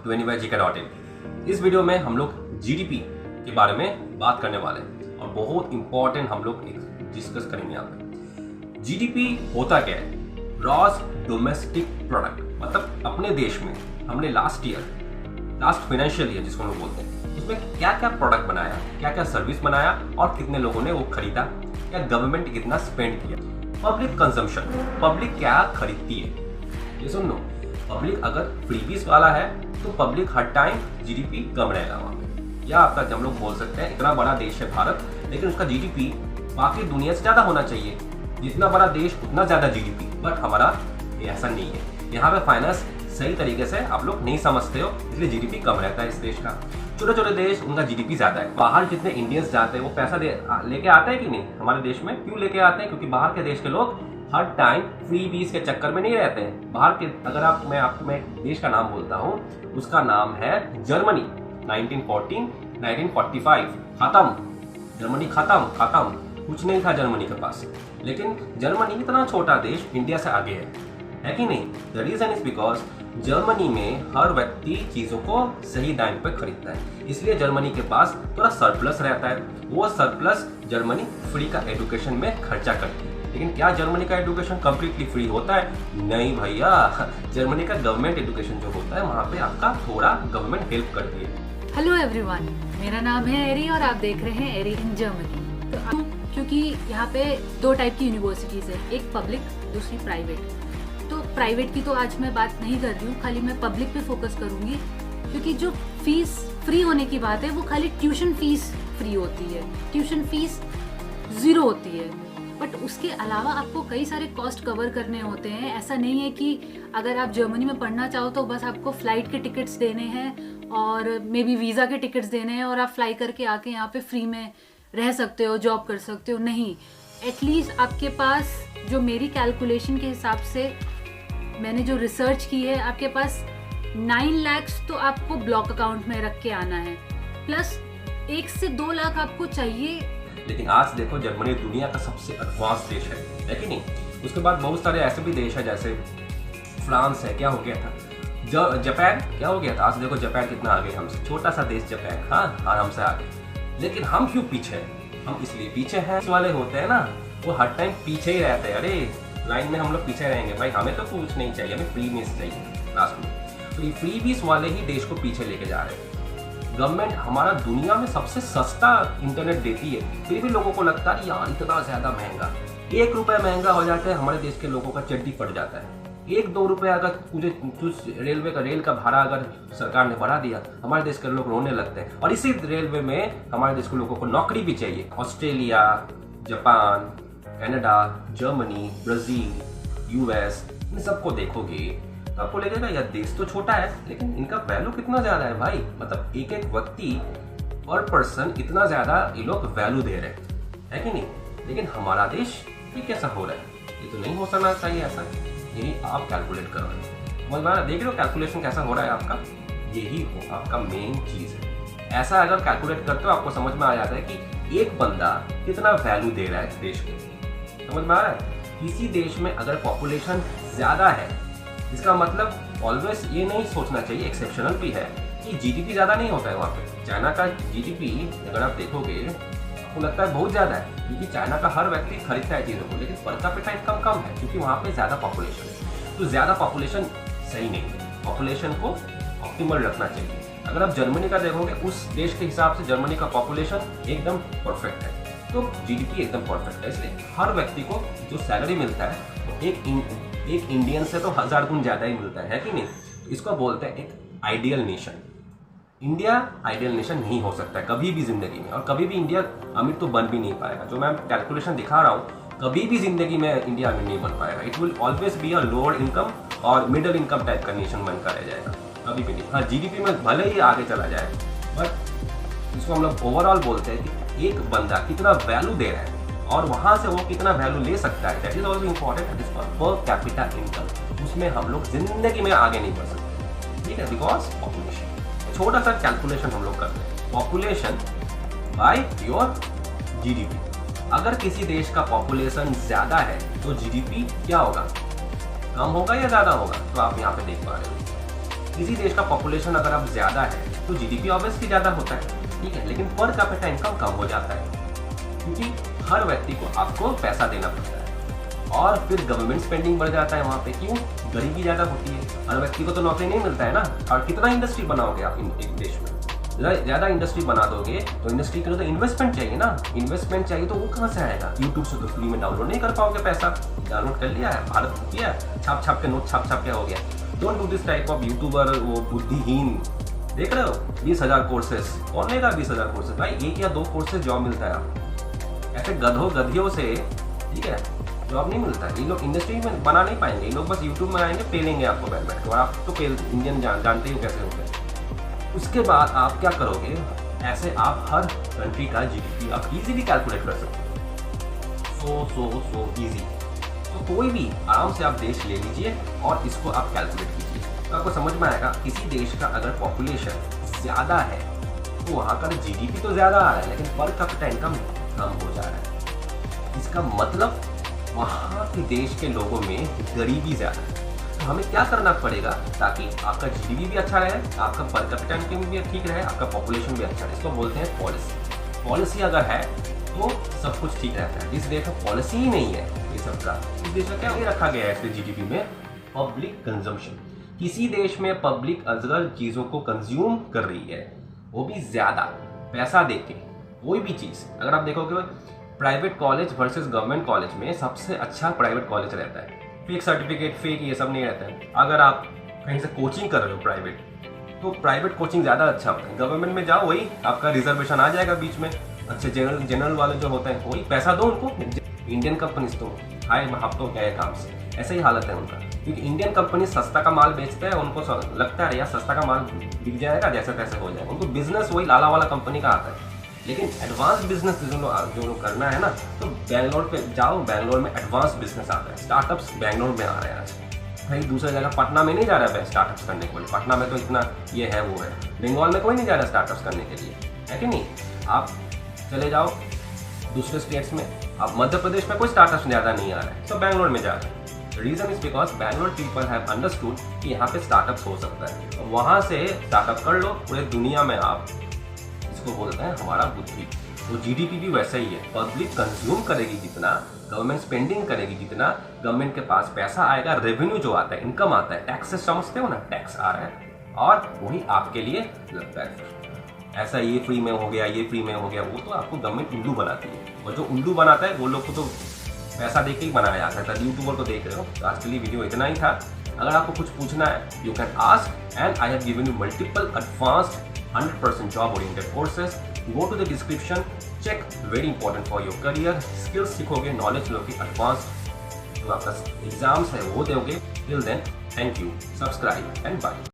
To anywhere.gk.in। इस video में हम लोग जीडीपी के बारे में बात करने वाले हैं और बहुत इंपॉर्टेंट हम लोग डिस्कस करेंगे यहाँ पे। जीडीपी होता क्या है? ग्रॉस डोमेस्टिक प्रोडक्ट, मतलब अपने देश में हमने लास्ट फाइनेंशियल ईयर जिसको हम लोग बोलते हैं, उसमें क्या क्या प्रोडक्ट बनाया, क्या क्या सर्विस बनाया और कितने लोगों ने वो खरीदा, या गवर्नमेंट कितना स्पेंड किया। पब्लिक कंजम्पशन, पब्लिक क्या खरीदती है, ये सुन लो। पब्लिक अगर फ्रीबीज वाला है तो पब्लिक हर टाइम जीडीपी कम रहेगा वहाँ पे। या आपका हम लोग बोल सकते हैं इतना बड़ा देश है भारत, लेकिन उसका जीडीपी बाकी दुनिया से ज़्यादा होना चाहिए। जितना बड़ा देश उतना ज़्यादा जीडीपी, बट हमारा ऐसा नहीं है। यहाँ पे फाइनेंस सही तरीके से आप लोग नहीं समझते हो, इसलिए जीडीपी कम रहता है इस देश का। छोटे छोटे देश उनका जीडीपी ज़्यादा है। बाहर जितने इंडियंस जाते हैं वो पैसा लेके आते हैं कि नहीं हमारे देश में? क्यों लेके आते हैं? क्योंकि बाहर के देश के लोग हर टाइम फ्री बीज के चक्कर में नहीं रहते हैं। बाहर के अगर मैं आपको एक देश का नाम बोलता हूँ, उसका नाम है जर्मनी। 1914, 1945 खत्म, जर्मनी खत्म, कुछ नहीं था जर्मनी के पास। लेकिन जर्मनी इतना छोटा देश इंडिया से आगे है कि नहीं? The reason is because Germany में हर व्यक्ति चीज़ों को सही दाम पे खरीदता है, इसलिए जर्मनी के पास थोड़ा सरप्लस रहता है। वो सरप्लस जर्मनी फ्री का एजुकेशन में खर्चा करती है। लेकिन क्या जर्मनी का एजुकेशन कम्प्लीटली फ्री होता है? नहीं भैया, जर्मनी का गवर्नमेंट एजुकेशन जो होता है वहाँ पे आपका थोड़ा गवर्नमेंट हेल्प करती है। हेलो एवरीवन, मेरा नाम है एरी और आप देख रहे हैं एरी इन जर्मनी। तो क्योंकि यहाँ पे दो टाइप की यूनिवर्सिटीज़ है, एक पब्लिक, दूसरी प्राइवेट। तो प्राइवेट की तो आज मैं बात नहीं कर रही हूँ, खाली मैं पब्लिक पे फोकस करूँगी। क्योंकि जो फीस फ्री होने की बात है वो खाली ट्यूशन फीस फ्री होती है, ट्यूशन फीस 0 होती है। बट उसके अलावा आपको कई सारे कॉस्ट कवर करने होते हैं। ऐसा नहीं है कि अगर आप जर्मनी में पढ़ना चाहो तो बस आपको फ़्लाइट के टिकट्स देने हैं और मे बी वीज़ा के टिकट्स देने हैं और आप फ्लाई करके आके यहाँ पे फ्री में रह सकते हो, जॉब कर सकते हो। नहीं, एटलीस्ट आपके पास, जो मेरी कैलकुलेशन के हिसाब से मैंने जो रिसर्च की है, आपके पास 9 लाख तो आपको ब्लॉक अकाउंट में रख के आना है, प्लस 1 से 2 लाख आपको चाहिए। लेकिन आज देखो जर्मनी दुनिया का सबसे एडवांस देश है कि नहीं? उसके बाद बहुत सारे ऐसे भी देश है, जैसे फ्रांस है, क्या हो गया था, जापान क्या हो गया था। आज देखो जापान कितना आगे हमसे, छोटा सा देश जापान, हाँ हमसे आगे। लेकिन हम क्यों पीछे हैं? हम इसलिए पीछे हैं, इस वाले होते हैं ना, वो हर टाइम पीछे ही रहते हैं। अरे लाइन में हम लोग पीछे रहेंगे भाई, हमें तो कुछ नहीं चाहिए, हमें फ्री बीस चाहिए लास्ट में। तो ये फ्री बीस वाले ही देश को पीछे लेके जा रहे हैं। गवर्नमेंट हमारा दुनिया में सबसे सस्ता इंटरनेट देती है, फिर भी लोगों को लगता है यार इतना ज़्यादा महंगा। 1 रुपया महंगा हो जाता है, हमारे देश के लोगों का चड्डी फट जाता है। 1-2 रुपया अगर कुछ रेल का भाड़ा अगर सरकार ने बढ़ा दिया, हमारे देश के लोग रोने लगते हैं। और इसी रेलवे में हमारे देश के लोगों को नौकरी भी चाहिए। Australia, Japan, Canada, Germany, Brazil, US, इन सबको देखोगे तो आपको लगेगा यार देश तो छोटा है, लेकिन इनका वैल्यू कितना ज़्यादा है भाई। मतलब एक व्यक्ति पर पर्सन इतना ज़्यादा ये लोग वैल्यू दे रहे हैं, है कि नहीं? लेकिन हमारा देश ये कैसा हो रहा है? ये तो नहीं हो सकना चाहिए ऐसा। यही आप कैलकुलेट कर रहे हो, मतलब देख रहे हो कैलकुलेशन कैसा हो रहा है आपका? यही हो आपका मेन चीज़ है। ऐसा अगर कैलकुलेट करते हो आपको समझ में आ जाता है कि एक बंदा कितना वैल्यू दे रहा है इस देश को। समझ में आ रहा है? किसी देश में अगर पॉपुलेशन ज़्यादा है, इसका मतलब ऑलवेज ये नहीं सोचना चाहिए, एक्सेप्शनल भी है, कि जीडीपी ज़्यादा नहीं होता है वहाँ पे। चाइना का जीडीपी अगर आप देखोगे आपको लगता है बहुत ज़्यादा है, क्योंकि चाइना का हर व्यक्ति खरीदता है चीज़ों को, लेकिन पर कैपिटा इनकम कम है क्योंकि वहाँ पे ज़्यादा पॉपुलेशन है। तो ज़्यादा पॉपुलेशन सही नहीं है, पॉपुलेशन को ऑप्टिमल रखना चाहिए। अगर आप जर्मनी का देखोगे, उस देश के हिसाब से जर्मनी का पॉपुलेशन एकदम परफेक्ट है, तो जीडीपी एकदम परफेक्ट है। इसलिए हर व्यक्ति को जो सैलरी मिलता है वो एक इंडियन से तो 1000 गुण ज़्यादा ही मिलता है कि नहीं? इसको बोलते हैं एक ideal nation. India ideal nation नहीं हो सकता है कभी भी ज़िंदगी में, और कभी भी इंडिया अमीर तो बन भी नहीं पाएगा। जो मैं कैलकुलेशन दिखा रहा हूँ, कभी भी ज़िंदगी में इंडिया अमीर नहीं बन पाएगा। It will always be a lower income और मिडिल इनकम टाइप का नेशन बनकर रह जाएगा, कभी भी नहीं। हाँ, जीडीपी में भले ही आगे चला जाए, बट इसको हम लोग ओवरऑल बोलते हैं कि एक बंदा कितना वैल्यू दे रहा है और वहाँ से वो कितना वैल्यू ले सकता है। That is also important, per capita income. उसमें हम लोग जिंदगी में आगे नहीं बढ़ सकते, ठीक है? बिकॉज पॉपुलेशन, छोटा सा कैलकुलेशन हम लोग करते हैं, पॉपुलेशन बाय योर जीडीपी। अगर किसी देश का पॉपुलेशन ज़्यादा है तो जीडीपी क्या होगा? कम होगा या ज़्यादा होगा? तो आप यहाँ पे देख पा रहे हो किसी देश का पॉपुलेशन अगर अब ज़्यादा है तो जीडीपी ऑब्वियसली ज़्यादा होता है, ठीक है, लेकिन पर कैपिटा इनकम कम हो जाता है, क्योंकि हर व्यक्ति को आपको पैसा देना पड़ता है और फिर गवर्नमेंट स्पेंडिंग बढ़ जाता है वहाँ पे। क्यों? गरीबी ज़्यादा होती है, हर व्यक्ति को तो नौकरी नहीं मिलता है ना। और कितना इंडस्ट्री बनाओगे आप एक देश में? ज़्यादा इंडस्ट्री बना दोगे तो इंडस्ट्री के लिए तो इन्वेस्टमेंट चाहिए ना, इन्वेस्टमेंट चाहिए तो वो कहाँ से आएगा? यूट्यूब से तो फ्री में डाउनलोड नहीं कर पाओगे, पैसा डाउनलोड कर लिया है, भारत किया, छाप छाप के नोट छाप छाप के हो गया। Don't do this type of YouTuber, वो बुद्धिहीन। देख रहे हो 20,000 कोर्सेज, कौन लेगा 20,000 कोर्सेज? भाई 1 या 2 कोर्सेज जॉब मिलता है आप ऐसे गधियों से, ठीक है, जॉब नहीं मिलता है। ये लोग इंडस्ट्री में बना नहीं पाएंगे, ये लोग बस यूट्यूब में आएंगे, पेलेंगे आपको बैठ बैठ के, और आप तो इंडियन जानते ही हो कैसे होते हैं। उसके बाद आप क्या करोगे, ऐसे आप हर कंट्री का जीडीपी आप इजीली कैलकुलेट कर सकते हो। So easy. तो कोई भी आराम से आप देश ले लीजिए और इसको आप कैलकुलेट कीजिए, तो आपको समझ में आएगा किसी देश का अगर पॉपुलेशन ज़्यादा है तो वहाँ का जीडीपी तो ज़्यादा आ रहा है, लेकिन पर कैपिटा इनकम कम हो जा रहा है। इसका मतलब वहाँ के देश के लोगों में गरीबी ज़्यादा है। तो हमें क्या करना पड़ेगा ताकि आपका जीडीपी भी अच्छा रहे, आपका पर कैपिटा इनकम भी ठीक रहे, आपका पॉपुलेशन भी अच्छा रहे। इसको बोलते हैं पॉलिसी। पॉलिसी अगर है तो सब कुछ ठीक रहता है। इस देश में पॉलिसी ही नहीं है ये सबका, इस देश में क्या नहीं रखा गया है इसके जीडीपी में? Public consumption. किसी देश में पब्लिक अगर चीज़ों को कंज्यूम कर रही है, वो भी ज़्यादा पैसा देके, कोई भी चीज़ अगर आप देखोगे, private college versus government college में सबसे अच्छा प्राइवेट कॉलेज रहता है। फेक सर्टिफिकेट, फेक ये सब नहीं रहता है। अगर आप कहीं से कोचिंग कर रहे हो प्राइवेट, तो प्राइवेट कोचिंग ज़्यादा अच्छा होता है। गवर्नमेंट में जाओ, वही आपका रिजर्वेशन आ जाएगा बीच में, अच्छे जनरल वाले जो होते हैं वही पैसा दो उनको। इंडियन कंपनीज तो हाय हफ्तों गए काम से, ऐसा ही हालत है उनका, क्योंकि इंडियन कंपनी सस्ता का माल बेचते हैं, उनको लगता है यार सस्ता का माल बिक जाएगा, जैसे तैसे हो जाएगा। उनको बिजनेस वही लाला वाला कंपनी का आता है। लेकिन एडवांस बिजनेस जो करना है ना, तो बैंगलोर पे जाओ, बैंगलोर में एडवांस बिजनेस आता है। स्टार्टअप्स बैंगलोर में आ रहे हैं आज, कहीं दूसरी जगह पटना में नहीं जा रहा है स्टार्टअप्स करने के लिए। पटना में तो इतना ये है वो है, बंगाल में कोई नहीं जा रहा स्टार्टअप्स करने के लिए, है कि नहीं? आप चले जाओ दूसरे स्टेट्स में, अब मध्य प्रदेश में कोई स्टार्टअप्स ज़्यादा नहीं आ रहा है, तो बैंगलोर में जा रहे हैं। Reason is because Bangalore people have understood कि यहाँ पे स्टार्टअप्स हो सकता है, वहाँ से स्टार्टअप कर लो, पूरे दुनिया में आप इसको बोलते हैं हमारा बुद्धि। तो जीडीपी भी वैसा ही है, पब्लिक कंज्यूम करेगी जितना, गवर्नमेंट स्पेंडिंग करेगी जितना, गवर्नमेंट के पास पैसा आएगा, रेवेन्यू जो आता है, इनकम आता है, टैक्सेस समझते हो ना, टैक्स आ रहा है और वही आपके लिए लगता है। ऐसा ये फ्री में हो गया, ये फ्री में हो गया, वो तो आपको गवर्नमेंट उल्लू बनाती है, और जो उल्लू बनाता है वो लोग को तो पैसा दे के ही बनाया जाता है। यूट्यूबर को देख रहे हो। तो आज के लिए वीडियो इतना ही था। अगर आपको कुछ पूछना है, you can ask, and I have given you multiple advanced 100% job oriented courses. Go to the description, check, very important for your career. Skills सीखोगे, knowledge लोगे, advanced जो आपका एग्जाम्स है वो दोगे। Till then, thank you, subscribe and bye.